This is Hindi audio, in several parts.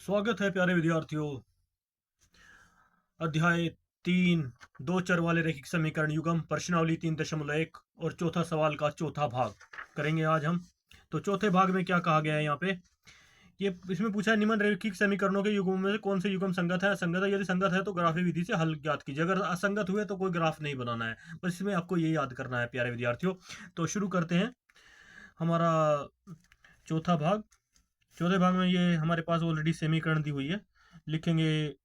स्वागत है प्यारे विद्यार्थियों। अध्याय 3 दो चर वाले रैखिक समीकरण युग्म प्रश्नावली 3.1 और चौथा सवाल का चौथा भाग करेंगे आज हम। तो चौथे भाग में क्या कहा गया है यहाँ पे, ये इसमें पूछा है निम्न रैखिक समीकरणों के युग्मों में से कौन से युग्म संगत है। असंगत है, यदि संगत है तो ग्राफी विधि से हल ज्ञात कीजिए। अगर असंगत हुए तो कोई ग्राफ नहीं बनाना है, बस इसमें आपको ये याद करना है प्यारे विद्यार्थियों। तो शुरू करते हैं हमारा चौथा भाग। चौथे भाग में ये हमारे पास ऑलरेडी समीकरण दी हुई है, लिखेंगे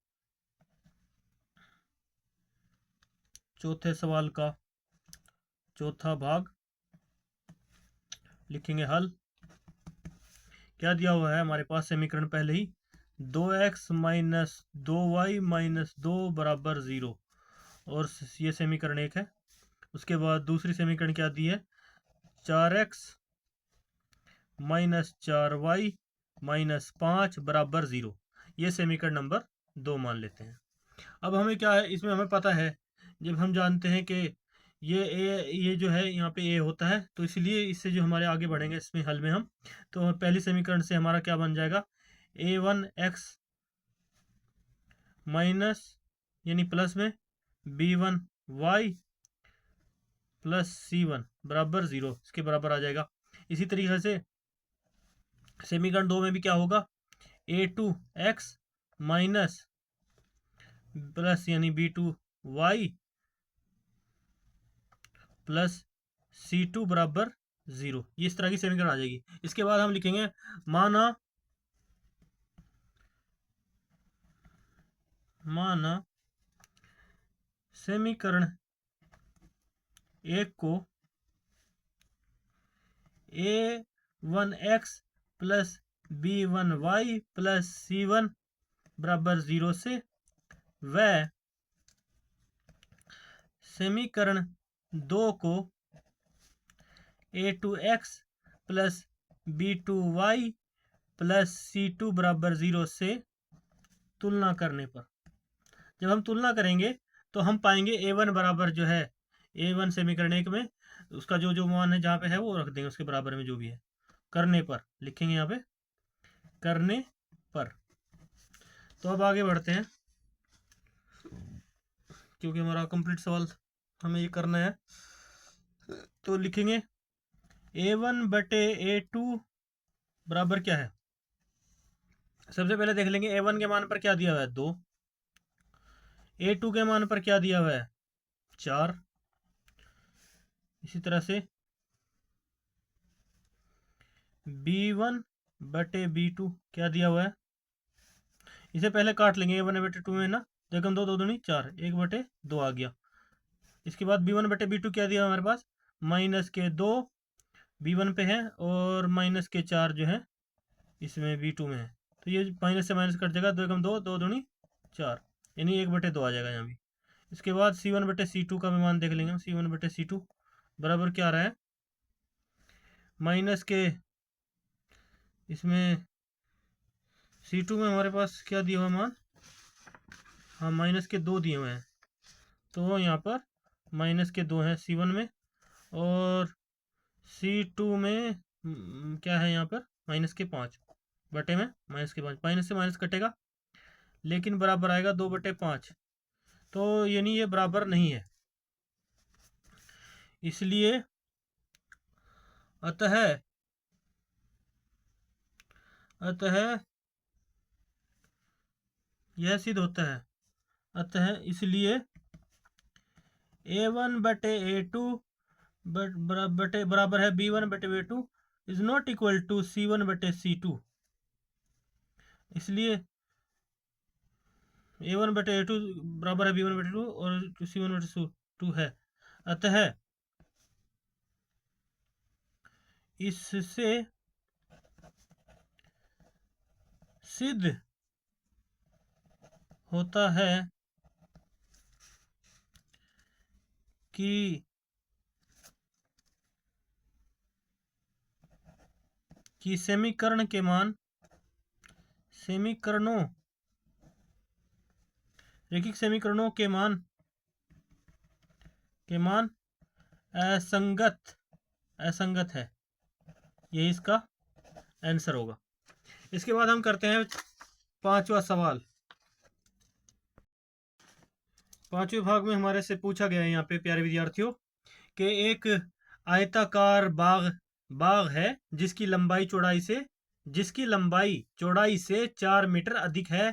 चौथे सवाल का चौथा भाग, लिखेंगे हल। क्या दिया हुआ है हमारे पास समीकरण पहले ही, 2x माइनस 2y माइनस 2 बराबर 0, और ये समीकरण एक है। उसके बाद दूसरी समीकरण क्या दी है, 4x माइनस 4y माइनस 5 बराबर 0। ये समीकरण नंबर 2 मान लेते हैं। अब हमें क्या है, इसमें हमें पता है, जब हम जानते हैं कि ये जो है यहाँ पे ए होता है, तो इसलिए इससे जो हमारे आगे बढ़ेंगे इसमें हल में हम, तो पहली समीकरण से हमारा क्या बन जाएगा, a1x माइनस यानी प्लस में b1y प्लस c1 बराबर 0, इसके बराबर आ जाएगा। इसी तरीके से समीकरण 2 में भी क्या होगा, a2x माइनस प्लस यानी b2y प्लस C2 बराबर 0। ये इस तरह की समीकरण आ जाएगी। इसके बाद हम लिखेंगे माना समीकरण एक को a1x plus b1y plus c1 बराबर 0 से व समीकरण 2 को a2x plus b2y plus c2 बराबर 0 से तुलना करने पर, जब हम तुलना करेंगे तो हम पाएंगे a1 बराबर जो है a1 समीकरण एक में उसका जो जो मान है जहाँ पे है वो रख देंगे, उसके बराबर में जो भी है करने पर लिखेंगे यहाँ पे करने पर। तो अब आगे बढ़ते हैं, क्योंकि हमारा कंप्लीट सवाल हमें ये करना है। तो लिखेंगे a1 बटे a2 बराबर क्या है। सबसे पहले देख लेंगे a1 के मान पर क्या दिया हुआ है 2, a2 के मान पर क्या दिया हुआ है 4। इसी तरह से b1 बटे b2 क्या दिया हुआ है, इसे पहले काट लेंगे a1 बटे 2 में ना, तो एकम 2 2 दूनी 4, 1 बटे 2 आ गया। इसके बाद b1 बटे b2 क्या दिया हमारे पास, माइनस के 2 b1 पे है और माइनस के 4 जो है इसमें b2 में है, तो ये माइनस से माइनस कट जाएगा, 2 एकम 2 2 दूनी 4, यानी 1 बटे 2 आ जाएगा यहाँ भी। इसके बाद c1 बटे c2 का भी मान देख लेंगे हम, c1 बटे c2 बराबर क्या आ रहा है, माइनस के इसमें c2 में हमारे पास क्या दिया हुआ मान, हाँ माइनस के 2 दिए हुए हैं, तो यहाँ पर माइनस के 2 हैं c1 में, और c2 में क्या है यहाँ पर माइनस के 5 बटे में माइनस के 5, माइनस से माइनस कटेगा लेकिन बराबर आएगा 2 बटे 5, तो यानी ये बराबर नहीं है। इसलिए अतः यह सिद्ध होता है, अतः इसलिए a1 बटे a2 बटे बराबर है b1 बटे b2 is not equal to c1 बटे c2। इसलिए a1 बटे a2 बराबर है b1 बटे 2 और c1 बटे 2 है। अतः इससे सिद्ध होता है कि समीकरण के मान रैखिक समीकरणों के मान असंगत है, यही इसका आंसर होगा। इसके बाद हम करते हैं पांचवा सवाल। पांचवें भाग में हमारे से पूछा गया है यहाँ पे प्यारे विद्यार्थियों कि एक आयताकार बाग है जिसकी लंबाई चौड़ाई से 4 मीटर अधिक है,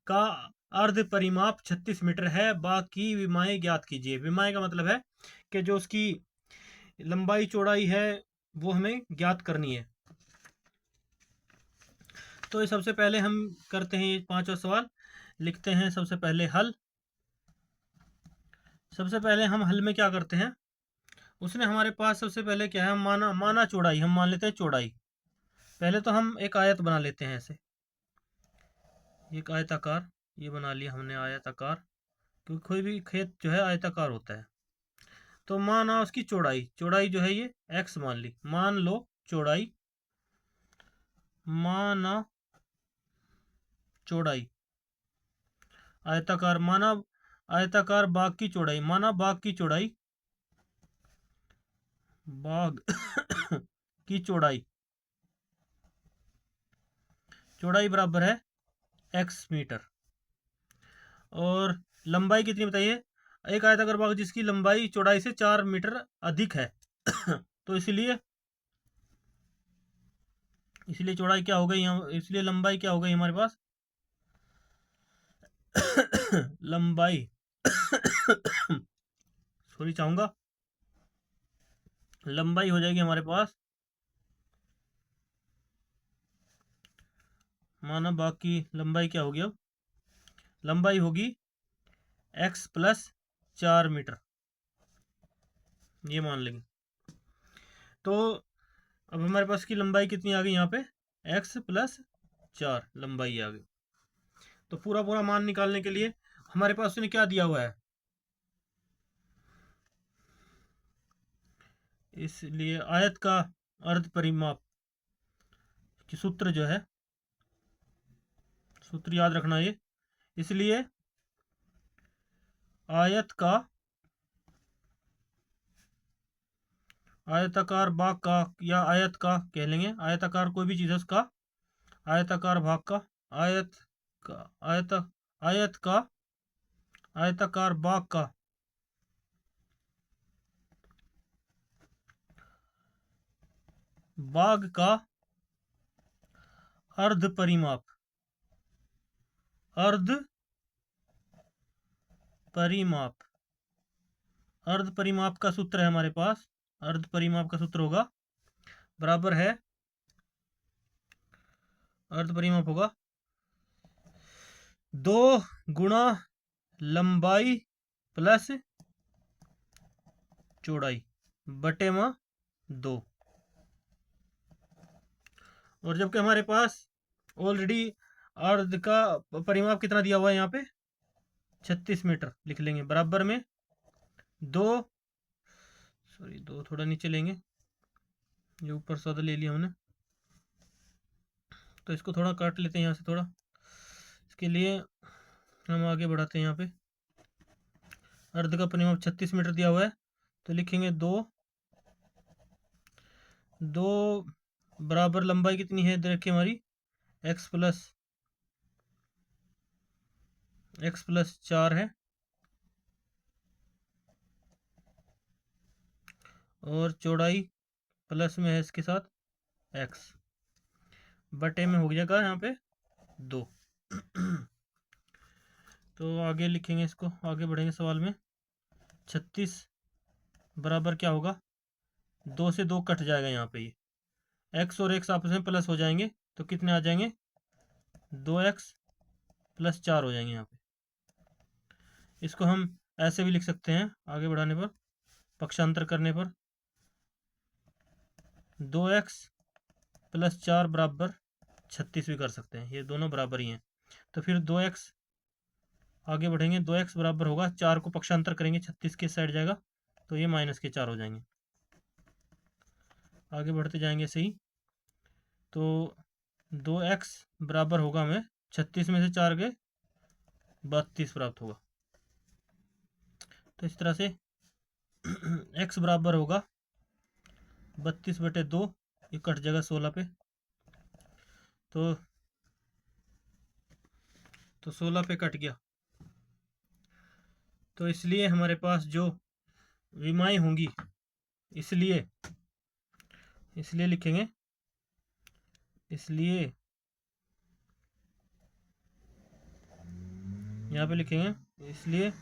का अर्ध परिमाप 36 मीटर है। बाग की विमाएं ज्ञात कीजिए। विमाएं का मतलब है कि जो उसकी लंबाई चौड़ाई है वो हमें ज्ञात करनी है। तो सबसे पहले हम करते हैं पांचवा सवाल। लिखते हैं सबसे पहले हल। सबसे पहले हम हल में क्या करते हैं, उसने हमारे पास सबसे पहले क्या है, माना चौड़ाई, हम मान लेते हैं चौड़ाई। पहले तो हम एक आयत बना लेते हैं ऐसे, एक आयताकार, ये बना लिया हमने आयताकार, क्योंकि कोई भी खेत जो है आयताकार होता है। तो माना उसकी चौड़ाई, चौड़ाई जो है ये x मान ली, मान लो चौड़ाई, माना चौड़ाई आयताकार, माना आयताकार बाग की चौड़ाई, माना बाग की चौड़ाई, बाग की चौड़ाई, चौड़ाई बराबर है x मीटर। और लंबाई कितनी बताइए, एक आयताकार बाग जिसकी लंबाई चौड़ाई से 4 मीटर अधिक है तो इसलिए चौड़ाई क्या हो गई यहाँ, इसलिए लंबाई क्या हो गई हमारे पास लंबाई सॉरी चाहूंगा, लंबाई हो जाएगी हमारे पास, माना बाग की लंबाई क्या होगी, अब लंबाई होगी x प्लस 4 मीटर, ये मान लेंगे। तो अब हमारे पास की लंबाई कितनी आ गई यहाँ पे, x प्लस 4 लंबाई आ गई। तो पूरा पूरा मान निकालने के लिए हमारे पास उसने क्या दिया हुआ है, इसलिए आयत का अर्ध परिमाप की सूत्र जो है, सूत्र याद रखना ये, इसलिए आयत का, आयताकार भाग का, या आयत का कह लेंगे, आयताकार कोई भी चीज है उसका, आयताकार भाग का, आयत का, आयत का, आयताकार भाग का बाग का अर्ध परिमाप, अर्ध परिमाप, अर्ध परिमाप का सूत्र है हमारे पास, अर्ध परिमाप का सूत्र होगा बराबर है, अर्ध परिमाप होगा 2 गुणा लंबाई प्लस चौड़ाई बटे में 2। और जबकि हमारे पास ऑलरेडी अर्ध का परिमाप कितना दिया हुआ है यहाँ पे 36 मीटर, लिख लेंगे बराबर में 2, सॉरी 2 थोड़ा नीचे लेंगे, ये ऊपर सौदा ले लिया हमने, तो इसको थोड़ा काट लेते हैं यहाँ से थोड़ा, इसके लिए हम आगे बढ़ाते हैं। यहाँ पे अर्ध का परिमाप 36 मीटर दिया हुआ है, तो लिखेंगे 2 बराबर लंबाई कितनी है देखिए हमारी x प्लस 4 है, और चौड़ाई प्लस में है इसके साथ x, बटे में हो जाएगा यहाँ पे 2 तो आगे लिखेंगे इसको, आगे बढ़ेंगे सवाल में। 36 बराबर क्या होगा, 2 से 2 कट जाएगा यहाँ पे, ये x और x आपस में प्लस हो जाएंगे, तो कितने आ जाएंगे 2x प्लस 4 हो जाएंगे यहाँ पे। इसको हम ऐसे भी लिख सकते हैं आगे बढ़ाने पर, पक्षांतर करने पर, 2x प्लस 4 बराबर 36 भी कर सकते हैं, ये दोनों बराबर ही हैं। तो फिर 2x आगे बढ़ेंगे, 2x बराबर होगा 4 को पक्षांतर करेंगे 36 के साइड जाएगा, तो ये माइनस के 4 हो जाएंगे। आगे बढ़ते जाएंगे सही, तो 2x बराबर होगा हमें 36 में से 4 गए 32 प्राप्त होगा। तो इस तरह से x बराबर होगा 32 बटे 2, ये कट जाएगा 16 पे, तो तो 16 पे कट गया, तो इसलिए हमारे पास जो विमाएं होंगी, इसलिए लिखेंगे, इसलिए यहाँ पे लिखेंगे, इसलिए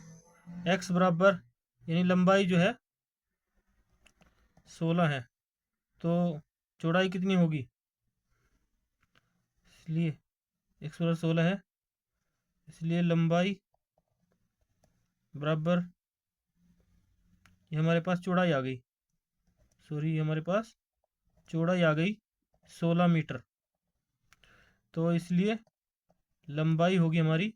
x बराबर, यानी लंबाई जो है 16 है, तो चौड़ाई कितनी होगी, इसलिए x बराबर 16 है, इसलिए लंबाई बराबर, ये हमारे पास चौड़ाई आ गई, सॉरी हमारे पास चौड़ाई आ गई 16 मीटर, तो इसलिए लंबाई होगी हमारी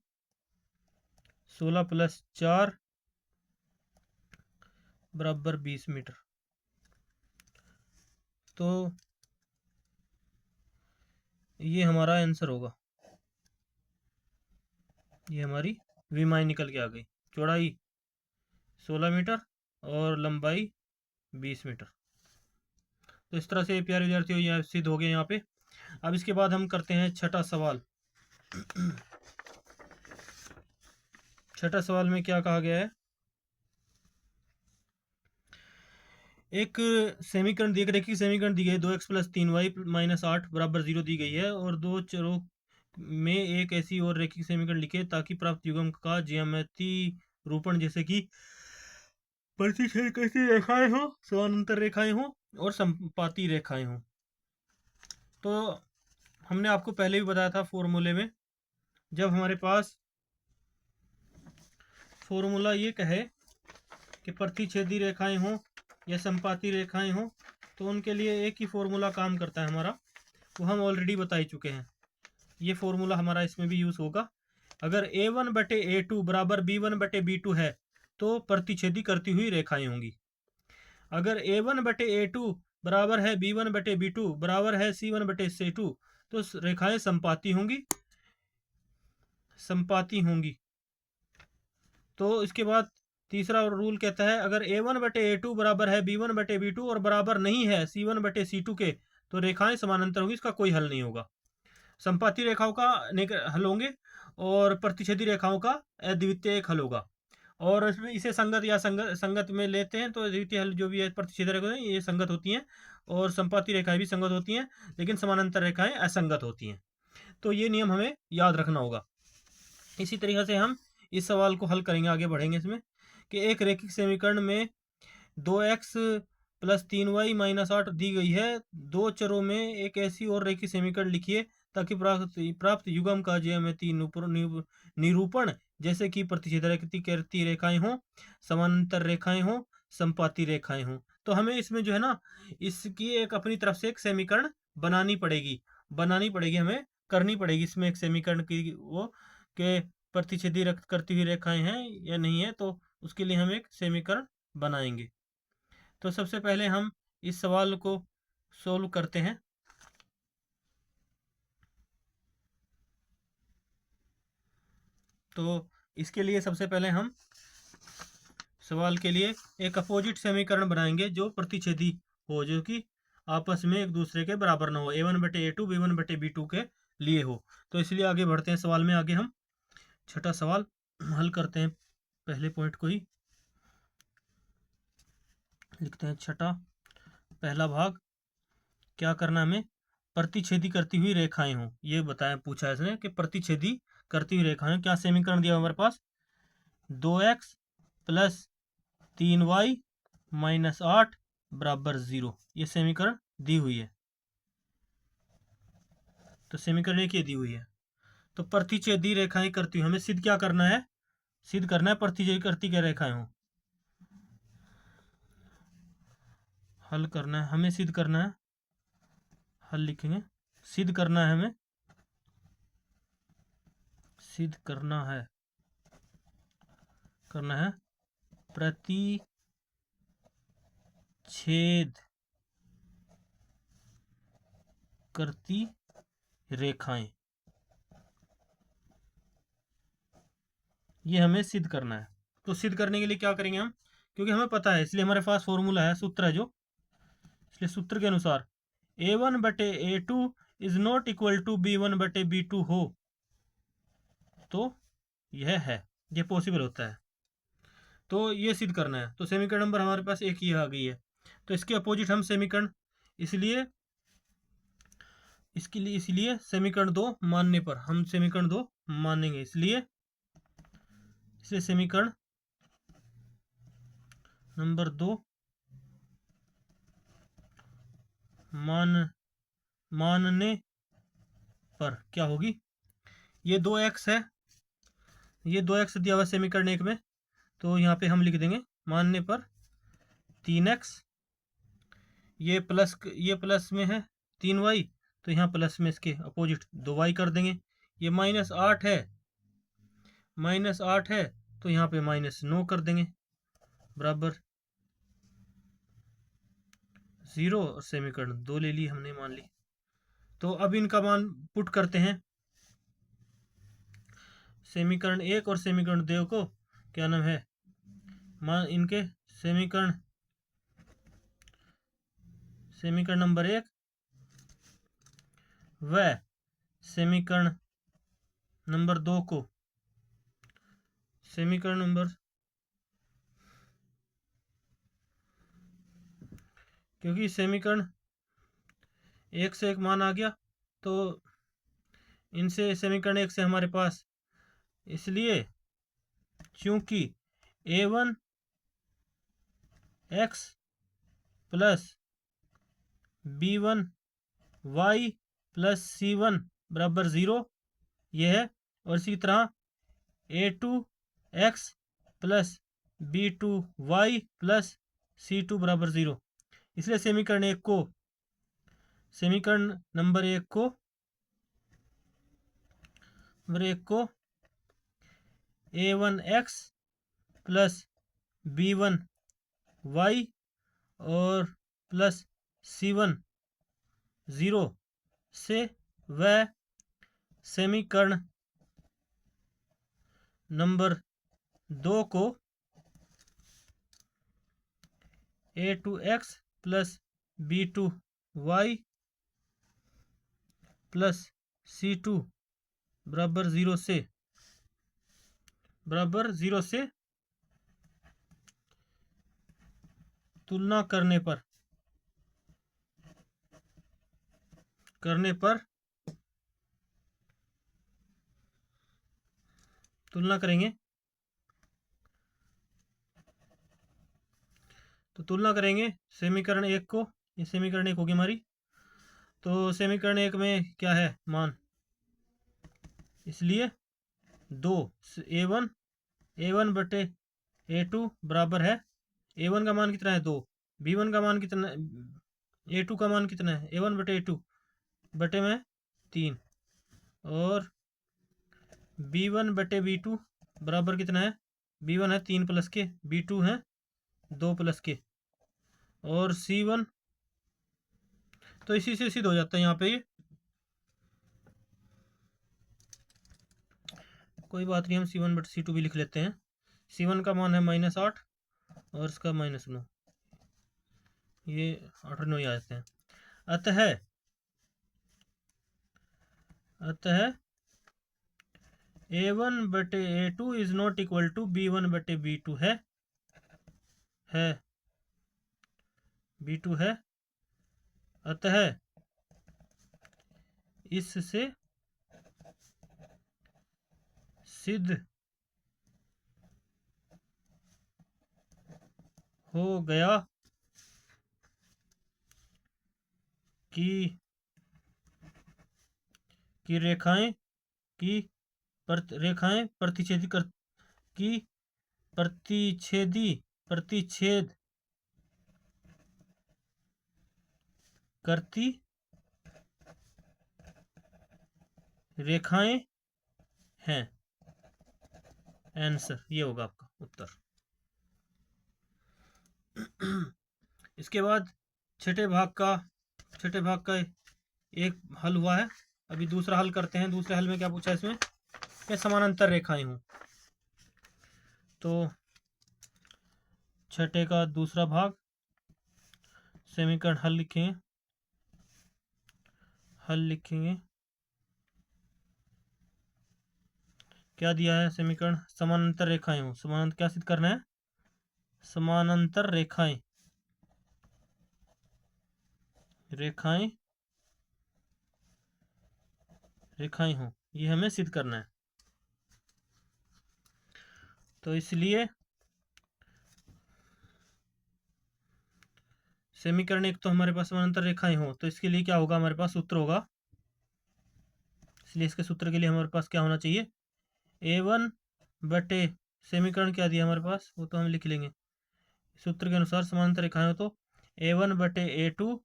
16 + 4 बराबर 20 मीटर। तो ये हमारा आंसर होगा, ये हमारी विमाएं निकल के आ गई, चौड़ाई 16 मीटर और लंबाई 20 मीटर। तो इस तरह से प्यारे विद्यार्थियों यह सिद्ध हो गए यहाँ पे। अब इसके बाद हम करते हैं छठा सवाल। छठा सवाल में क्या कहा गया है, एक समीकरण दी, एक रेखीय समीकरण दी गई, 2x + 3y - 8 बराबर 0 दी गई है, और दो चरों में एक ऐसी और रेखीय समीकरण लिखे ताकि प्राप्त युग्म का ज्यामितीय रूपण, जैसे कि प्रतिच्छेद करती रेखाएं हो, समानांतर रेखाएं हो और संपाती रेखाएं हो। तो हमने आपको पहले भी बताया था फॉर्मूले में, जब हमारे पास फॉर्मूला ये कहे कि प्रतिच्छेदी रेखाएं हो या संपाती रेखाएं हो, तो उनके लिए एक ही फॉर्मूला काम करता है हमारा, वो हम ऑलरेडी बता ही चुके हैं। ये फॉर्मूला हमारा इसमें भी यूज होगा। अगर a1/a2 बराबर b1/b2 है तो प्रतिच्छेदी करती हुई रेखाएं होंगी। अगर a1/a2 बराबर है b1/b2 बराबर है c1/c2 तो रेखाएं संपाती होंगी, संपाती होंगी। तो इसके बाद तीसरा रूल कहता है, अगर a1/a2 बराबर है b1/b2 और बराबर नहीं है c1/c2 के, तो रेखाएं समानांतर होंगी, इसका कोई हल नहीं होगा। संपाती रेखाओं का हल होंगे और प्रतिच्छेदी रेखाओं का अद्वितीय हल होगा। और इसमें इसे संगत या संगत में लेते हैं, तो अद्वितीय हल जो भी है प्रतिच्छेदी रेखाएं ये संगत होती हैं और संपाती रेखाएं भी संगत होती हैं, लेकिन समानांतर रेखाएं असंगत होती हैं। तो ये नियम हमें याद रखना होगा। इसी तरीके से हम इस सवाल को हल करेंगे, आगे बढ़ेंगे इसमें, कि एक रेखिक समीकरण में 2x + 3y - 8 दी गई है, दो चरों में एक ऐसी और रेखिक समीकरण लिखिए ताकि प्राप्त युग्म का ज्यामितीय निरूपण, जैसे कि प्रतिच्छेद करती रेखाएं हो, समानांतर रेखाएं हो, संपाती रेखाएं हो। तो हमें इसमें जो है ना, इसकी एक अपनी तरफ से एक समीकरण बनानी पड़ेगी, हमें करनी पड़ेगी इसमें एक समीकरण की, वो के प्रतिच्छेदी करती हुई रेखाएं हैं या नहीं है, तो उसके लिए हम एक समीकरण बनाएंगे। तो सबसे पहले हम इस सवाल को सोल्व करते हैं। तो इसके लिए सबसे पहले हम सवाल के लिए एक अपोजिट समीकरण बनाएंगे जो प्रतिच्छेदी हो, जो कि आपस में एक दूसरे के बराबर ना हो, a1/a2 b1/b2 के लिए हो। तो इसलिए आगे बढ़ते हैं सवाल में। आगे हम छठा सवाल हल करते हैं, पहले पॉइंट को ही लिखते हैं। छठा पहला भाग, क्या करना हमें, प्रतिच्छेदी करती हुई रेखाएं हो, ये बताया, पूछा इसने कि प्रतिच्छेदी करती हुई रेखाएं। क्या समीकरण दिया हमारे पास, 2x + 3y - 8 बराबर 0, ये समीकरण दी हुई है। तो समीकरण एक ये दी हुई है। तो प्रतिच्छेदी रेखाएं करती हुई, हमें सिद्ध क्या करना है, सिद्ध करना है प्रतिच्छेदी करती क्या रेखाएं हो, हल करना है, हमें सिद्ध करना है, हल लिखेंगे, सिद्ध करना है, हमें सिद्ध करना है प्रतिच्छेद करती रेखाएं, ये हमें सिद्ध करना है। तो सिद्ध करने के लिए क्या करेंगे हम, क्योंकि हमें पता है इसलिए हमारे पास फॉर्मूला है, सूत्र है जो, इसलिए सूत्र के अनुसार a1/a2 is not equal to b1/b2 हो, तो यह है, ये पॉसिबल होता है। तो ये सिद्ध करना है। तो समीकरण नंबर हमारे पास एक ही आ गई है। तो इसके अपोजिट हम समीकरण, इसलिए इसलिए समीकरण 2 मानने पर हम समीकरण 2 मानेंगे, इसलिए समीकरण नंबर 2 मानने पर क्या होगी, ये 2x है, ये 2x दिया हुआ समीकरण 1 में, तो यहाँ पे हम लिख देंगे मानने पर 3x, ये प्लस में है 3y, तो यहाँ प्लस में इसके अपोजिट 2y कर देंगे। ये -8 है, -8 है, तो यहाँ पे -9 कर देंगे, बराबर 0, और समीकरण 2 ले ली हमने, मान ली। तो अब इनका मान पुट करते हैं, समीकरण 1 और समीकरण 2 को, क्या नाम है, मान इनके समीकरण नंबर 1 व समीकरण नंबर 2 को समीकरण नंबर, क्योंकि समीकरण 1 से एक मान आ गया, तो इनसे समीकरण 1 से हमारे पास, इसलिए चूंकि a1x plus b1y plus c1 बराबर 0, यह है। और इसी तरह a2x plus b2y plus c2 बराबर 0, इसलिए समीकरण नंबर 1 को a1x प्लस b1y और प्लस c1 0 से, व समीकरण नंबर 2 को a2x plus b2y plus c2 बराबर 0 से तुलना करने पर तुलना करेंगे, तो तुलना करेंगे समीकरण 1 को, ये समीकरण 1 होगी हमारी। तो समीकरण 1 में क्या है मान, इसलिए 2 a1 बटे a2 बराबर है, a1 का मान कितना है 2, b1 का मान कितना, a2 का मान कितना है, a1 बटे a2 बटे में 3, और b1 बटे b2 बराबर कितना है, b1 है 3 प्लस के, b2 है 2 प्लस के, और c1, तो इसी से सिद्ध हो जाता है यहाँ पे, ये कोई बात नहीं, हम c1 बटे c2 भी लिख लेते हैं। c1 का मान है -8 और इसका -9, ये 8 और 9 आ जाते हैं। अतः a1 बटे a2 is not equal to b1 बटे b2 है b2 है। अतः इससे सिद्ध हो गया कि रेखाएं प्रतिच्छेद करती रेखाएं हैं। आंसर ये होगा आपका उत्तर। इसके बाद छठे भाग का एक हल हुआ है, अभी दूसरा हल करते हैं। दूसरे हल में क्या पूछा है, इसमें क्या समानांतर रेखाएं हों। तो छठे का दूसरा भाग, समीकरण हल लिखेंगे क्या दिया है समीकरण, समानांतर रेखाएं हो, समानांतर क्या सिद्ध करना है, समानांतर रेखाएं, रेखाएं रेखाएं हो, ये हमें सिद्ध करना है। तो इसलिए समीकरण एक तो हमारे पास समानांतर रेखाएं हो, तो इसके लिए क्या होगा, हमारे पास सूत्र होगा। इसलिए इसके सूत्र के लिए हमारे पास क्या होना चाहिए, A1 बटे, समीकरण क्या दिया हमारे पास वो तो हम लिख लेंगे। सूत्र के अनुसार समानांतर रेखाएं हो तो A1 बटे A2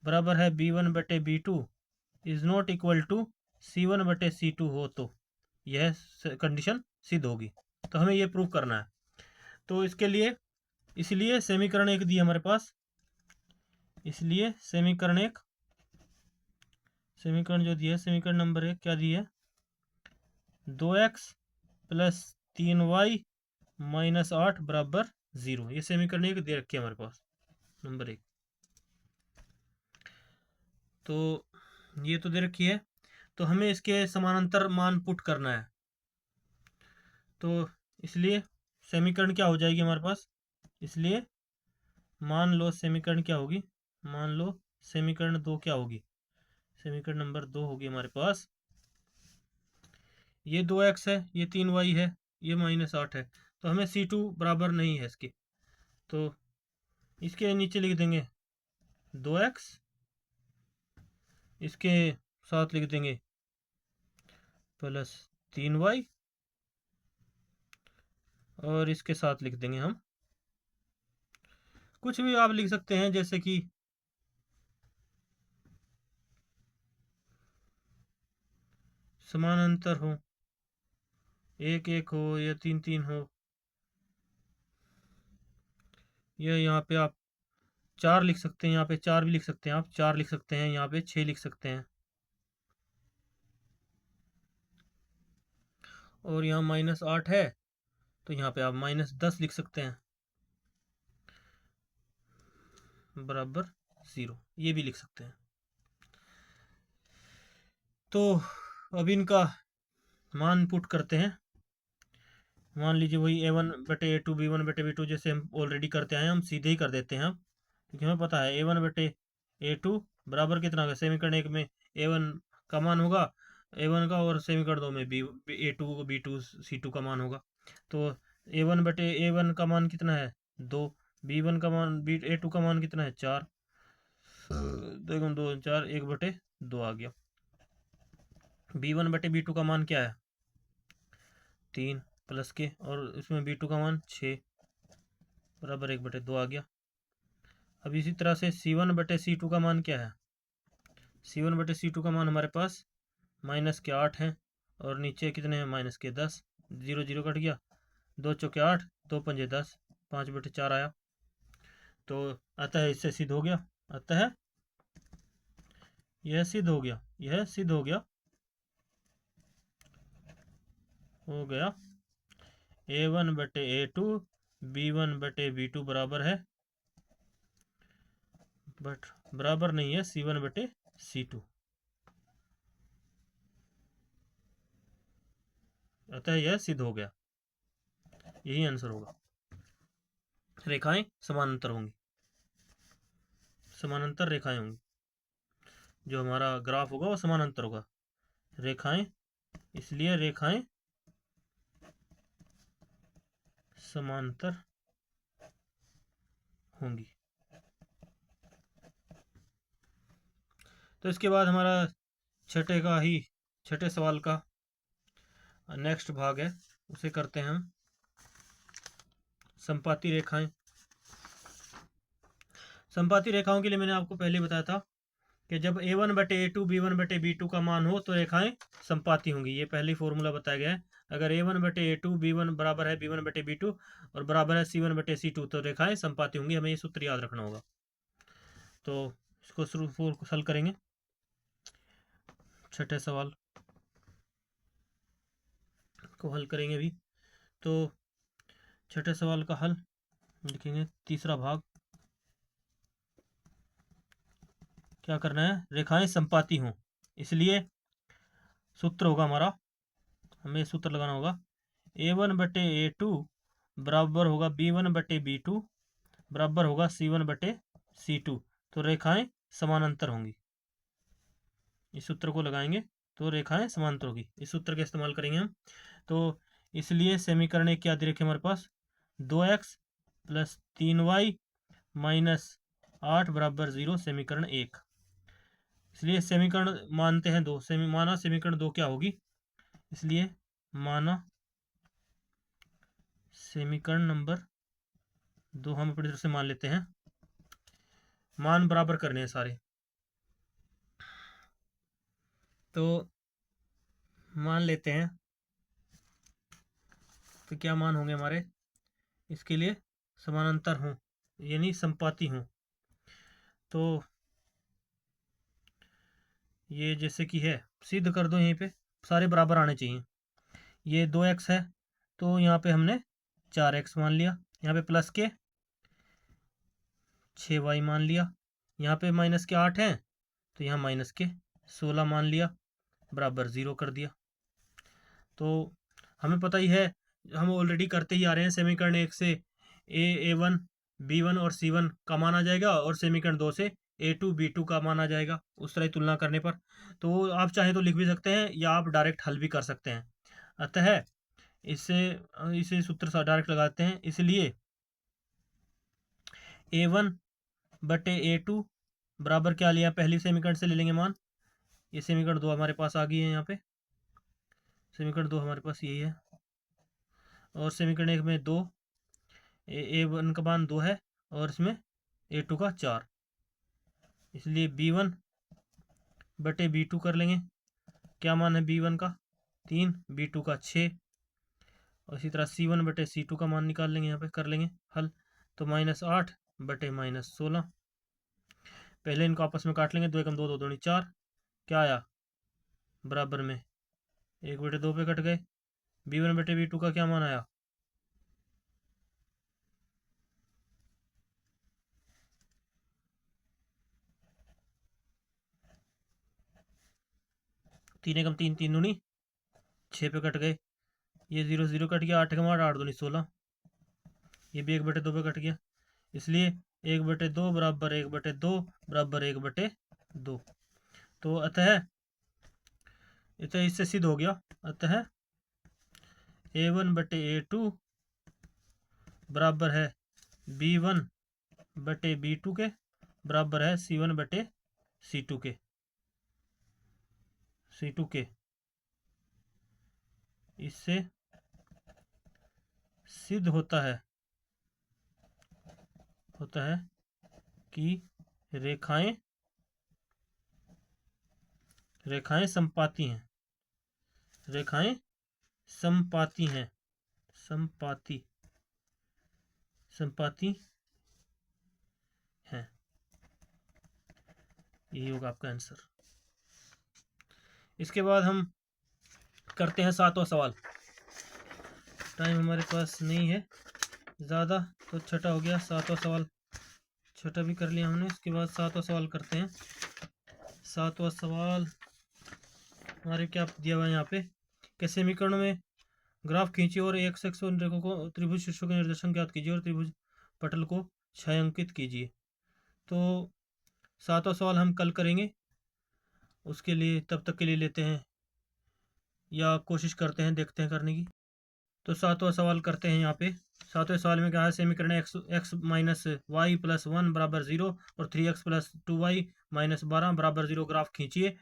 बराबर है B1 बटे B2 is not equal to C1 बटे C2 हो, तो यह कंडीशन सिद्ध होगी। तो हमें यह प्रूव करना है। तो इसके लिए इसलिए समीकरण एक दी हमारे पास, इसलिए समीकरण जो दिया है, समीकरण नंबर एक क्या दी है, 2x प्लस 3y माइनस 8 बराबर 0। ये समीकरण एक दे रखी है हमारे पास, नंबर एक। तो ये तो दे रखी है, तो हमें इसके समानांतर मान पुट करना है। तो इसलिए समीकरण क्या हो जाएगी हमारे पास, इसलिए मान लो समीकरण क्या होगी, मान लो समीकरण दो क्या होगी, समीकरण नंबर 2 होगी हमारे पास, ये 2x है, ये 3y है, ये माइनस 8 है, तो हमें C2 बराबर नहीं है इसके, तो इसके नीचे लिख देंगे 2x, इसके साथ लिख देंगे प्लस 3y, और इसके साथ लिख देंगे हम कुछ भी आप लिख सकते हैं, जैसे कि समानांतर हो, 1 1 हो या 3 3 हो, या यहाँ पे आप 4 लिख सकते हैं, यहाँ पे 4 भी लिख सकते हैं, आप 4 लिख सकते हैं, यहाँ पे 6 लिख सकते हैं, और यहाँ माइनस 8 है तो यहाँ पे आप माइनस 10 लिख सकते हैं बराबर 0, ये भी लिख सकते हैं। तो अब इनका मान पुट करते हैं। मान लीजिए वही A1 बटे A2 B1 बटे B2 जैसे हम ऑलरेडी करते आए, हम सीधे ही कर देते हैं, क्योंकि हमें पता है A1 बटे A2 बराबर कितना होगा, समीकरण एक में A1 का मान होगा A1 का, और समीकरण दो में A2 B2 C2 का मान होगा। तो A1 बटे A1 का मान कितना है 2, B1 का मान A2 का मान कितना है 4, देखो 2 4 1 बटे 2 आ गया। B1 बटे B2 का मान क्या है 3 प्लस के, और इसमें B2 का मान 6 बराबर 1 बटे 2 आ गया। अब इसी तरह से C1 बटे C2 का मान क्या है, C1 बटे C2 का मान हमारे पास माइनस के 8 हैं, और नीचे कितने हैं माइनस के 10, 0 0 कट गया, 2 चौके 8, 2 पंजे 10, 5 बटे 4 आया। तो अतः इससे सिद्ध हो गया, अतः यह सिद्ध हो गया, यह सिद्ध हो गया A1 बटे A2 B1 बटे B2 बराबर है, बट बराबर नहीं है C1 बटे C2, अतः यह सिद्ध हो गया, यही आंसर होगा। रेखाएं समानांतर होंगी, समानांतर रेखाएं होंगी, जो हमारा ग्राफ होगा वो समानांतर होगा, रेखाएं, इसलिए रेखाएं समांतर होंगी। तो इसके बाद हमारा छठे सवाल का नेक्स्ट भाग है, उसे करते हैं हम, संपाती रेखाएं। संपाती रेखाओं के लिए मैंने आपको पहले बताया था कि जब A1 बटे A2 B1 बटे B2 का मान हो तो रेखाएं संपाती होंगी, ये पहले फॉर्मूला बताया गया है। अगर A1 बटे A2 B1 बराबर है B1 बटे B2 और बराबर है C1 बटे C2 तो रेखाएं संपाती होंगी, हमें ये सूत्र याद रखना होगा। तो इसको शुरू हल करेंगे, छठे सवाल को हल करेंगे अभी। तो छठे सवाल का हल लिखेंगे, तीसरा भाग, क्या करना है, रेखाएं संपाती हों, इसलिए सूत्र होगा हमारा हमें सूत्र लगाना होगा A1 बटे A2 बराबर होगा B1 बटे B2 बराबर होगा C1 बटे C2। तो रेखाएं समानांतर होंगी। इस सूत्र को लगाएंगे तो रेखाएं समांतर होगी। इस सूत्र का इस्तेमाल करेंगे हम। तो इसलिए समीकरण एक क्या दे रखे हमारे पास 2x प्लस 3y माइनस 8 बराबर 0 समीकरण 1। इसलिए समीकरण मानते हैं 2 माना समीकरण 2 क्या होगी, इसलिए माना समीकरण नंबर 2 हम अपनी तरफ से मान लेते हैं। मान बराबर करने हैं सारे, तो मान लेते हैं। तो क्या मान होंगे हमारे, इसके लिए समानांतर हों यानी संपाती हों। तो ये जैसे कि है सिद्ध कर दो, यहीं पे सारे बराबर आने चाहिए। ये 2x है तो यहाँ पे हमने 4x मान लिया, यहाँ पे प्लस के 6y मान लिया, यहाँ पे माइनस के 8 हैं तो यहाँ माइनस के 16 मान लिया, बराबर 0 कर दिया। तो हमें पता ही है, हम ऑलरेडी करते ही आ रहे हैं, समीकरण 1 से A1 B1 और C1 का मान आ जाएगा और समीकरण 2 से A2 B2 का मान आ जाएगा उस तरह तुलना करने पर। तो आप चाहे तो लिख भी सकते हैं या आप डायरेक्ट हल भी कर सकते हैं। अतः इसे इसे सूत्र से डायरेक्ट लगाते हैं। इसलिए A1 बटे A2 बराबर क्या लिया, पहली समीकरण से ले लेंगे मान। ये समीकरण 2 हमारे पास आ गई है, यहाँ पे समीकरण 2 हमारे पास यही है। और समीकरण 1 में 2 A1 का मान 2 है और इसमें A2 का 4, इसलिए B1 बटे B2 कर लेंगे। क्या मान है B1 का 3, B2 का 6, और इसी तरह C1 बटे C2 का मान निकाल लेंगे, यहाँ पे कर लेंगे हल। तो -8 बटे -16, पहले इनको आपस में काट लेंगे, 2 एकम 2, 2 दूनी 4, क्या आया बराबर में 1 बटे 2 पे कट गए। B1 बटे B2 का क्या मान आया, तीन एकम 3, 3 दूनी 6 पे कट गए। ये 0 0 कट गया, 8 एकम 8, 8 दूनी 16, ये भी 1 बटे 2 पे कट गया। इसलिए 1 बटे 2 बराबर 1 बटे 2 बराबर 1 बटे 2। तो अतः इससे सिद्ध हो गया, अतः A1 बटे A2 बराबर है B1 बटे B2 के बराबर है C1 बटे C2 के। इससे सिद्ध होता है कि रेखाएं संपाती हैं, रेखाएं संपाती हैं, संपाती हैं। यही होगा आपका आंसर। इसके बाद हम करते हैं 7वां सवाल। टाइम हमारे पास नहीं है ज़्यादा, तो छठा हो गया। 7वां सवाल छठा भी कर लिया हमने। इसके बाद 7वां सवाल करते हैं। 7वां सवाल हमारे क्या दिया हुआ है यहाँ पे, कि समीकरण में ग्राफ खींचिए और एक एक्स और रेखों को त्रिभुज शीर्षों के निर्देशांक ज्ञात कीजिए और त्रिभुज पटल को छायांकित कीजिए। तो 7वां सवाल हम कल करेंगे, उसके लिए तब तक के लिए लेते हैं या कोशिश करते हैं, देखते हैं करने की। तो 7वां सवाल करते हैं यहाँ पे। 7वें सवाल में क्या है, समीकरण x माइनस वाई प्लस 1 बराबर 0 और 3x प्लस 2y माइनस 12 बराबर 0 ग्राफ खींचिए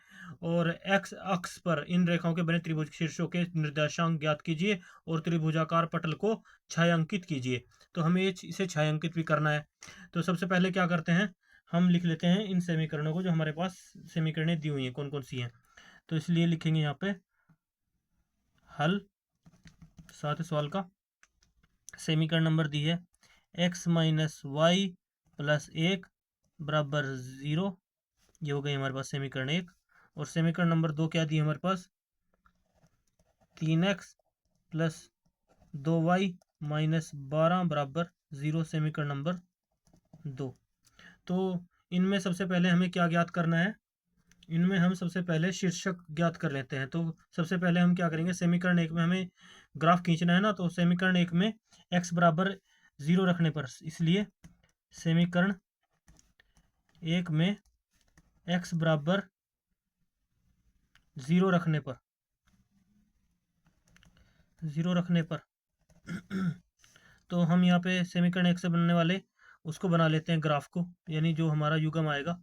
और x अक्ष पर इन रेखाओं के बने त्रिभुज शीर्षों के निर्देशांक ज्ञात कीजिए और त्रिभुजाकार पटल को छायांकित कीजिए। तो हमें इसे छायांकित भी करना है। तो सबसे पहले क्या करते हैं, हम लिख लेते हैं इन समीकरणों को जो हमारे पास समीकरणें दी हुई हैं कौन कौन सी हैं। तो इसलिए लिखेंगे यहाँ पे हल 7वें सवाल का। समीकरण नंबर दी है x माइनस वाई प्लस 1 बराबर 0, ये हो गई हमारे पास समीकरण 1। और समीकरण नंबर 2 क्या दी है हमारे पास, 3x प्लस 2y माइनस 12 बराबर 0 समीकरण नंबर 2। तो इनमें सबसे पहले हमें क्या ज्ञात करना है, इनमें हम सबसे पहले शीर्षक ज्ञात कर लेते हैं। तो सबसे पहले हम क्या करेंगे, समीकरण एक में हमें ग्राफ खींचना है ना, तो समीकरण एक में x बराबर 0 रखने पर, इसलिए समीकरण एक में x बराबर 0 रखने पर 0 रखने पर तो हम यहाँ पे समीकरण एक से बनने वाले उसको बना लेते हैं ग्राफ को, यानी जो हमारा युग्म आएगा,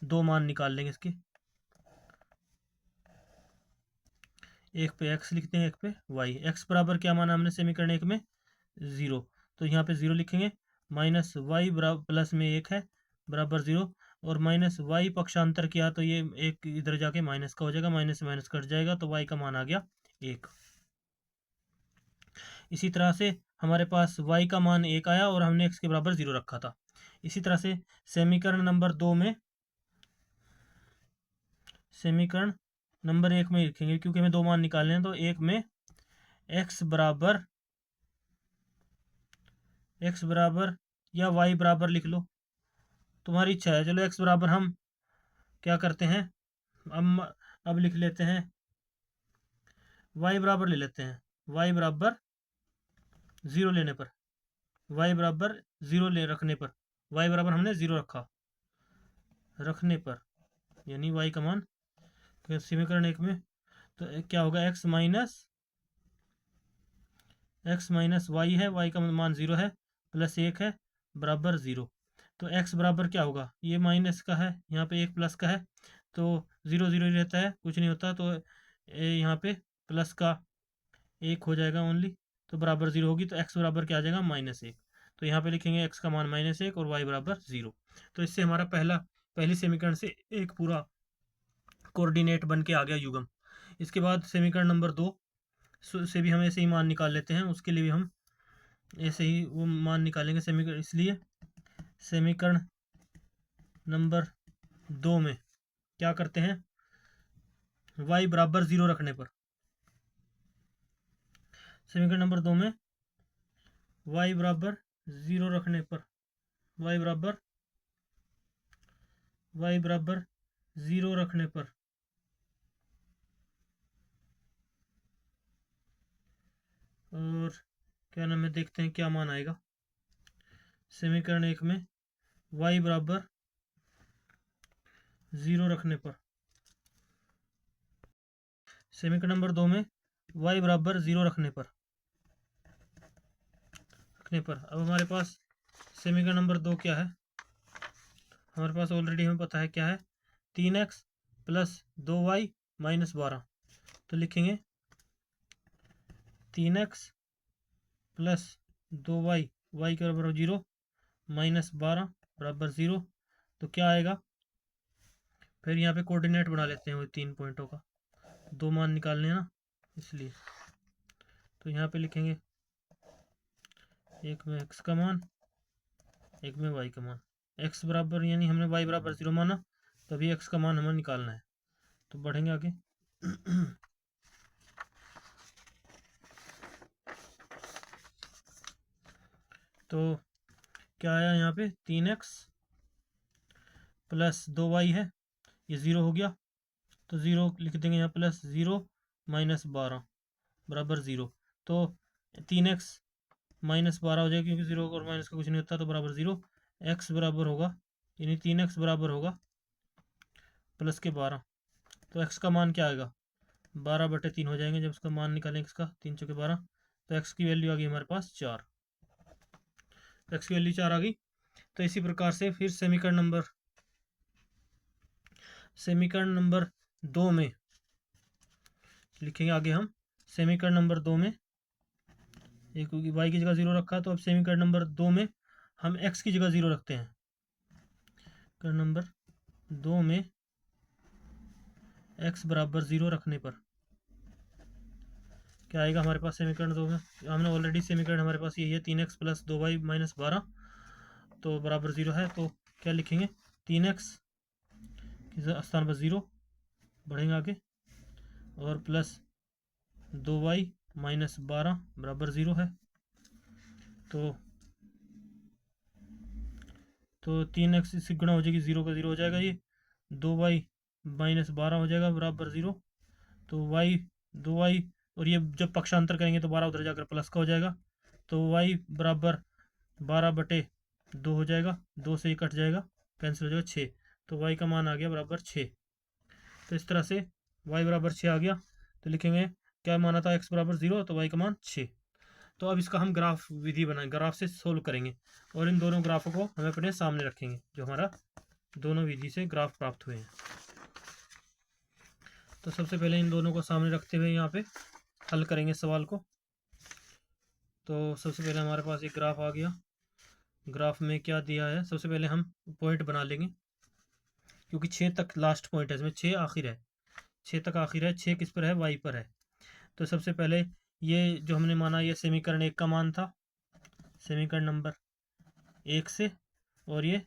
दो मान निकाल लेंगे इसके, एक पे x लिखते हैं, एक पे y। x बराबर क्या माना हमने समीकरण एक में 0, तो यहाँ पे 0 लिखेंगे, माइनस वाई बराबर प्लस में 1 है बराबर 0, और माइनस वाई पक्षांतर किया तो ये एक इधर जाके माइनस का हो जाएगा, माइनस से माइनस कट जाएगा, तो y का मान आ गया 1। इसी तरह से हमारे पास y का मान 1 आया और हमने x के बराबर 0 रखा था। इसी तरह से समीकरण नंबर 2 में, समीकरण नंबर 1 में लिखेंगे, क्योंकि हमें दो मान निकालने हैं, तो एक में x बराबर या y बराबर लिख लो, तुम्हारी इच्छा है। चलो x बराबर हम क्या करते हैं, अब लिख लेते हैं, y बराबर ले लेते हैं, y बराबर 0 लेने पर, y बराबर 0 ले रखने पर, y बराबर हमने 0 रखने पर, यानी y का मान समीकरण एक में, तो क्या होगा, x माइनस वाई है, y का मान 0 है, प्लस 1 है बराबर 0। तो x बराबर क्या होगा, ये माइनस का है, यहाँ पे एक प्लस का है, तो 0 0 ही रहता है, कुछ नहीं होता, तो यहाँ पे प्लस का 1 हो जाएगा ओनली, तो बराबर 0 होगी, तो x बराबर क्या आ जाएगा, -1। तो यहाँ पे लिखेंगे x का मान -1 और y बराबर 0। तो इससे हमारा पहली समीकरण से एक पूरा कोऑर्डिनेट बन के आ गया युग्म। इसके बाद समीकरण नंबर 2 से भी हम ऐसे ही मान निकाल लेते हैं, उसके लिए भी हम ऐसे ही वो मान निकालेंगे समीकरण, इसलिए समीकरण नंबर 2 में क्या करते हैं, y बराबर 0 रखने पर, समीकरण नंबर 2 में y बराबर 0 रखने पर, y बराबर 0 रखने पर, और क्या नाम है, देखते हैं क्या मान आएगा। समीकरण एक में y बराबर 0 रखने पर, समीकरण नंबर 2 में y बराबर 0 रखने पर अब हमारे पास समीकरण नंबर 2 क्या है, हमारे पास ऑलरेडी हमें पता है क्या है, 3x प्लस 2y माइनस 12। तो लिखेंगे 3x प्लस 2y, y के बराबर 0, माइनस 12 बराबर 0। तो क्या आएगा, फिर यहाँ पे कोऑर्डिनेट बना लेते हैं वो 3 पॉइंटों का, दो मान निकालने हैं ना इसलिए। तो यहाँ पे लिखेंगे एक में x का मान, एक में y का मान। x बराबर यानी हमने y बराबर 0 माना, तभी x का मान हमें निकालना है। तो बढ़ेंगे आगे। तो क्या आया यहाँ पे, 3x प्लस 2y है, ये 0 हो गया, तो 0 लिख देंगे यहाँ, प्लस 0 माइनस 12 बराबर 0। तो 3x माइनस 12 हो जाएगा, क्योंकि 0 और माइनस का कुछ नहीं होता, तो बराबर 0। x बराबर होगा, यानी 3x बराबर होगा प्लस के 12। तो x का मान क्या आएगा, 12/3 हो जाएंगे जब उसका मान निकालेंगे, इसका 3 चौके 12, तो x की वैल्यू आ गई हमारे पास 4। तो x की वैल्यू 4 आ गई। तो इसी प्रकार से फिर समीकरण नंबर 2 में लिखेंगे आगे हम, समीकरण नंबर 2 में एक y की जगह 0 रखा, तो अब समीकरण नंबर 2 में हम x की जगह 0 रखते हैं। समीकरण नंबर 2 में x बराबर 0 रखने पर क्या आएगा हमारे पास, समीकरण 2 में हमने ऑलरेडी समीकरण हमारे पास यही है, 3x प्लस 2y माइनस 12, तो बराबर 0 है। तो क्या लिखेंगे, 3x के स्थान पर 0, बढ़ेंगे आगे, और प्लस 2y माइनस 12 बराबर 0 है। तो 3x इससे गुणा हो जाएगी, 0 का 0 हो जाएगा, ये 2y -12 हो जाएगा बराबर 0। तो y 2y, और ये जब पक्षांतर करेंगे तो 12 उधर जाकर प्लस का हो जाएगा। तो y बराबर 12/2 हो जाएगा, 2 से ही कट जाएगा, कैंसिल हो जाएगा 6। तो y का मान आ गया बराबर 6। तो इस तरह से y बराबर 6 आ गया। तो लिखेंगे क्या माना था, x बराबर 0, तो y का मान 6। तो अब इसका हम ग्राफ विधि बनाएंगे, ग्राफ से सोल्व करेंगे, और इन दोनों ग्राफों को हमें अपने सामने रखेंगे जो हमारा दोनों विधि से ग्राफ प्राप्त हुए हैं। तो सबसे पहले इन दोनों को सामने रखते हुए यहाँ पे हल करेंगे सवाल को। तो सबसे पहले हमारे पास एक ग्राफ आ गया। ग्राफ में क्या दिया है, सबसे पहले हम पॉइंट बना लेंगे, क्योंकि 6 तक लास्ट पॉइंट है, इसमें 6 आखिर है, 6 तक आखिर है, 6 किस पर है, वाई पर है। तो सबसे पहले ये जो हमने माना, ये समीकरण 1 का मान था, समीकरण नंबर 1 से, और ये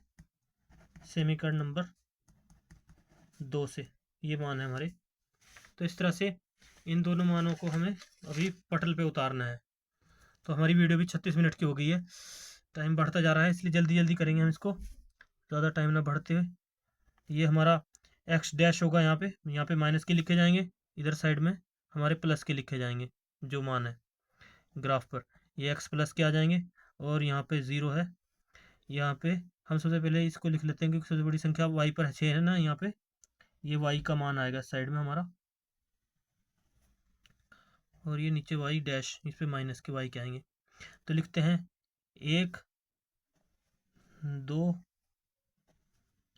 समीकरण नंबर 2 से, ये मान है हमारे। तो इस तरह से इन दोनों मानों को हमें अभी पटल पे उतारना है। तो हमारी वीडियो भी 36 मिनट की हो गई है, टाइम बढ़ता जा रहा है, इसलिए जल्दी जल्दी करेंगे हम इसको, ज़्यादा टाइम ना बढ़ते हुए। ये हमारा एक्स डैश होगा, यहाँ पे माइनस के लिखे जाएंगे, इधर साइड में हमारे प्लस के लिखे जाएंगे जो मान है ग्राफ पर। ये एक्स प्लस के आ जाएंगे, और यहाँ पे 0 है। यहाँ पे हम सबसे पहले इसको लिख लेते हैं, क्योंकि सबसे बड़ी संख्या वाई पर 6 है ना, यहाँ पे ये वाई का मान आएगा साइड में हमारा, और ये नीचे वाई डैश, इस पे माइनस के वाई के आएंगे। तो लिखते हैं 1 2,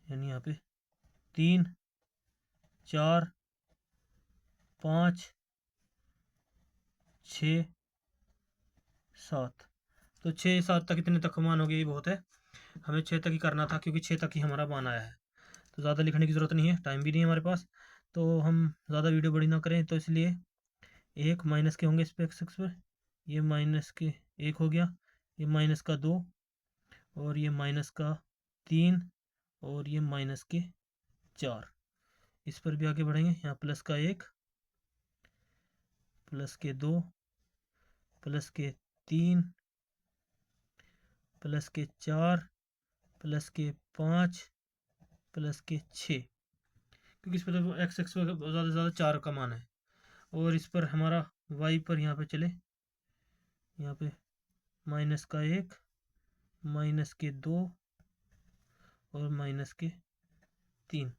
यानी यहाँ पे 3 4 5 6 7। तो 6 7 तक, इतने तक मान हो गया, ये बहुत है, हमें 6 तक ही करना था, क्योंकि 6 तक ही हमारा मान आया है। तो ज़्यादा लिखने की ज़रूरत नहीं है, टाइम भी नहीं है हमारे पास, तो हम ज़्यादा वीडियो बड़ी ना करें, तो इसलिए 1 माइनस के होंगे इस पर, एक्स पर, ये माइनस के 1 हो गया, ये माइनस का 2, और ये माइनस का 3, और ये माइनस के 4। इस पर भी आगे बढ़ेंगे, यहाँ प्लस का 1, प्लस के 2, प्लस के 3, प्लस के 4, प्लस के 5, प्लस के 6, क्योंकि इस पर तो एक्स एक्स ज़्यादा से ज़्यादा 4 का मान है। और इस पर हमारा वाई पर यहाँ पे चले, यहाँ पे माइनस का 1, माइनस के 2, और माइनस के 3।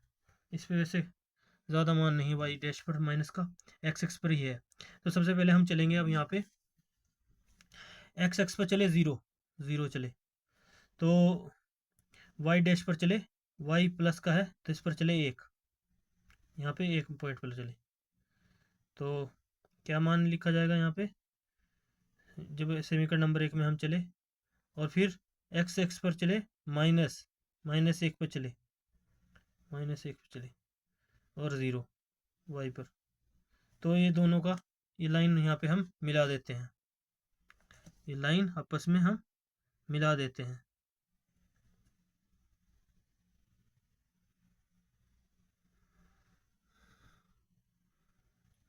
इस पर वैसे ज़्यादा मान नहीं है वाई डैश पर माइनस का, एक्स एक्स पर ही है। तो सबसे पहले हम चलेंगे अब यहाँ पे एक्स एक्स पर चले 0 0 चले, तो वाई डैश पर चले, वाई प्लस का है तो इस पर चले 1, यहाँ पे 1 पॉइंट पर चले। तो क्या मान लिखा जाएगा यहाँ पे, जब समीकरण नंबर 1 में हम चले, और फिर एक्स एक्स पर चले, माइनस 1 पर चले, -1 पर चले, और 0 वाई पर। तो ये दोनों का, ये लाइन यहाँ पे हम मिला देते हैं, ये लाइन आपस में हम मिला देते हैं।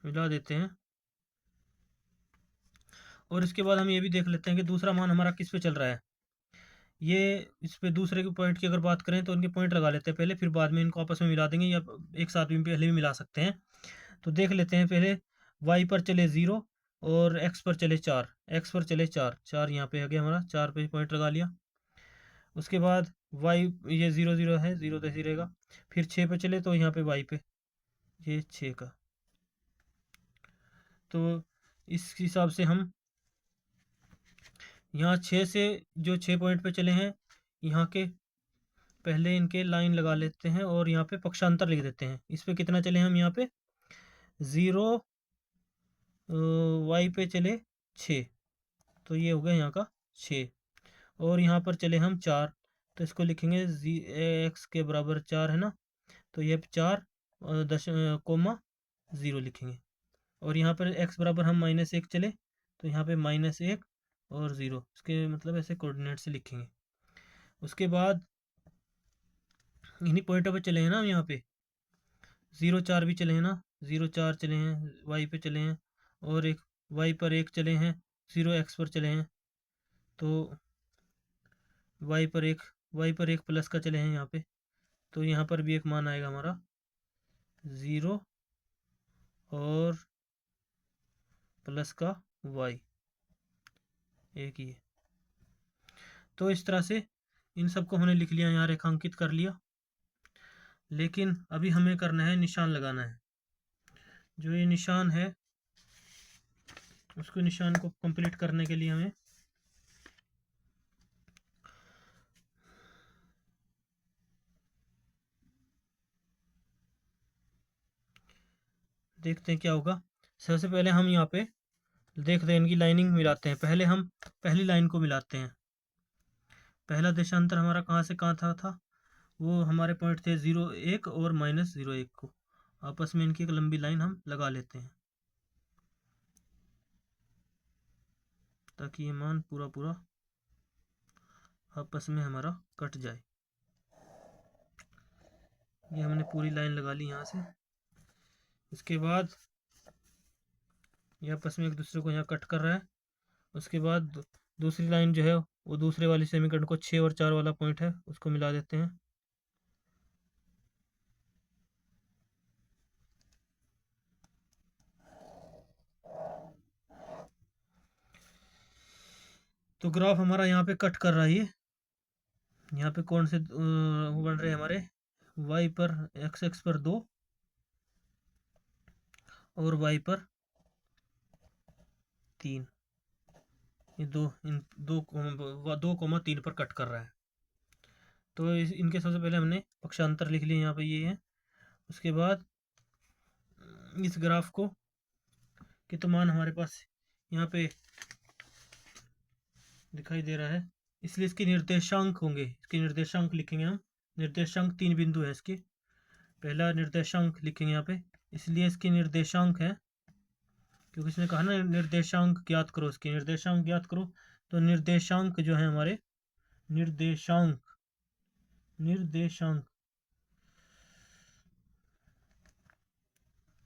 मिला देते हैं, और इसके बाद हम ये भी देख लेते हैं कि दूसरा मान हमारा किस पे चल रहा है। ये इस पे दूसरे के पॉइंट की अगर बात करें तो इनके पॉइंट लगा लेते हैं पहले, फिर बाद में इनको आपस में मिला देंगे, या एक साथ भी पहले भी मिला सकते हैं। तो देख लेते हैं पहले, वाई पर चले 0, और एक्स पर चले 4, एक्स पर चले 4, 4 यहाँ पे आ गया हमारा, 4 पे पॉइंट लगा लिया। उसके बाद वाई, ये 0 0 है, 0 तो ऐसे ही रहेगा। फिर 6 पे चले, तो यहाँ पे वाई पे ये 6 का, तो इस हिसाब से हम यहाँ 6 से, जो 6 पॉइंट पे चले हैं, यहाँ के पहले इनके लाइन लगा लेते हैं, और यहाँ पे पक्षांतर लिख देते हैं। इस पे कितना चले हम, यहाँ पे 0, वाई पे चले 6, तो ये हो गया यहाँ का 6, और यहाँ पर चले हम 4, तो इसको लिखेंगे एक्स के बराबर 4 है ना, तो ये 4 कोमा 0 लिखेंगे। और यहाँ पर एक्स बराबर हम -1 चले, तो यहाँ पे -1 और 0, इसके मतलब ऐसे कोऑर्डिनेट से लिखेंगे। उसके बाद इन्हीं पॉइंटों पे चले हैं ना हम, यहाँ पे 0 4 भी चले हैं ना, 0 4 चले हैं, वाई पे चले हैं, और एक वाई पर 1 चले हैं, 0 एक्स पर चले हैं, तो वाई पर एक प्लस का चले हैं यहाँ पे, तो यहाँ पर भी एक मान आएगा हमारा 0 और प्लस का y, एक ही है। तो इस तरह से इन सबको हमने लिख लिया, यहाँ रेखांकित कर लिया। लेकिन अभी हमें करना है, निशान लगाना है। जो ये निशान है उसको, निशान को कंप्लीट करने के लिए हमें देखते हैं क्या होगा। सबसे पहले हम यहाँ पे देखते हैं, इनकी लाइनिंग मिलाते हैं। पहले हम पहली लाइन को मिलाते हैं। पहला देशांतर हमारा कहाँ से कहाँ था वो हमारे पॉइंट थे 0 1 और -0 1 को। आपस में इनकी एक लंबी लाइन हम लगा लेते हैं ताकि ये मान पूरा पूरा आपस में हमारा कट जाए। ये हमने पूरी लाइन लगा ली यहाँ से। उसके बाद ये आपस में एक दूसरे को यहाँ कट कर रहा है। उसके बाद दूसरी लाइन जो है वो दूसरे वाली समीकरण को 6 और 4 वाला पॉइंट है उसको मिला देते हैं। तो ग्राफ हमारा यहाँ पे कट कर रहा है। यहाँ पे कौन से बन रहे हैं हमारे, y पर x पर 2 और y पर 3। ये इन 2,3 पर कट कर रहा है। तो इनके सबसे पहले हमने पक्षांतर लिख लिए, यहाँ पे ये है। उसके बाद इस ग्राफ को कि तो मान हमारे पास यहाँ पे दिखाई दे रहा है, इसलिए इसके निर्देशांक होंगे। इसके निर्देशांक लिखेंगे हम। निर्देशांक 3 बिंदु है इसके। पहला निर्देशांक लिखेंगे यहाँ पे, इसलिए इसके निर्देशांक है, क्योंकि इसने कहा ना निर्देशांक ज्ञात करो, इसके निर्देशांक ज्ञात करो। तो निर्देशांक जो है हमारे, निर्देशांक निर्देशांक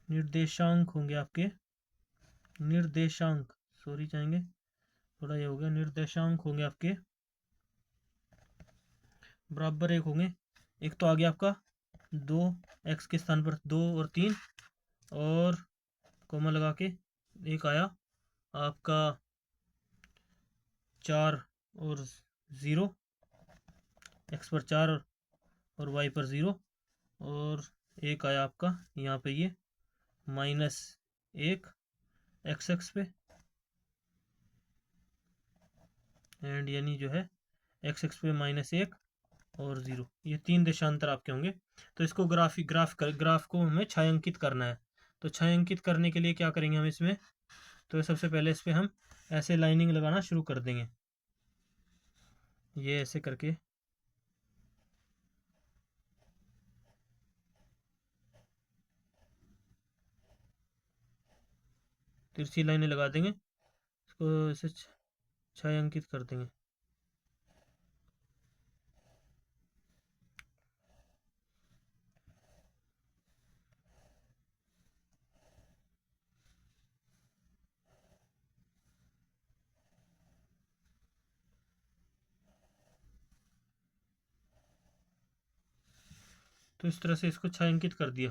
निर्देशांक होंगे आपके, निर्देशांक सॉरी चाहेंगे थोड़ा ये हो गया, निर्देशांक होंगे आपके बराबर 1 होंगे। एक तो आ गया आपका 2, x के स्थान पर 2 और 3, और कोमा लगा के एक आया आपका 4 और 0, x पर 4 और y पर 0, और एक आया आपका यहाँ पे ये -1 x पे, एंड यानी जो है x पे -1 और 0। ये 3 देशांतर आपके होंगे। तो इसको ग्राफ को हमें छायांकित करना है। तो छायांकित करने के लिए क्या करेंगे हम इसमें, तो सबसे पहले इस पर हम ऐसे लाइनिंग लगाना शुरू कर देंगे, ये ऐसे करके। तिरछी लाइनें लगा देंगे, इसको ऐसे छायांकित कर देंगे। तो इस तरह से इसको छायांकित कर दिया।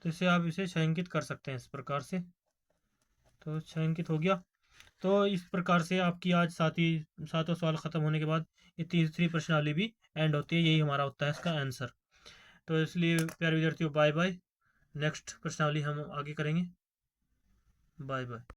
तो इसे आप इसे छायांकित कर सकते हैं इस प्रकार से। तो छायांकित हो गया। तो इस प्रकार से आपकी आज सातों सवाल ख़त्म होने के बाद ये तीसरी प्रश्नावली भी एंड होती है। यही हमारा होता है इसका आंसर। तो इसलिए प्यारे विद्यार्थियों, बाय बाय। नेक्स्ट प्रश्नावली हम आगे करेंगे। Bye bye.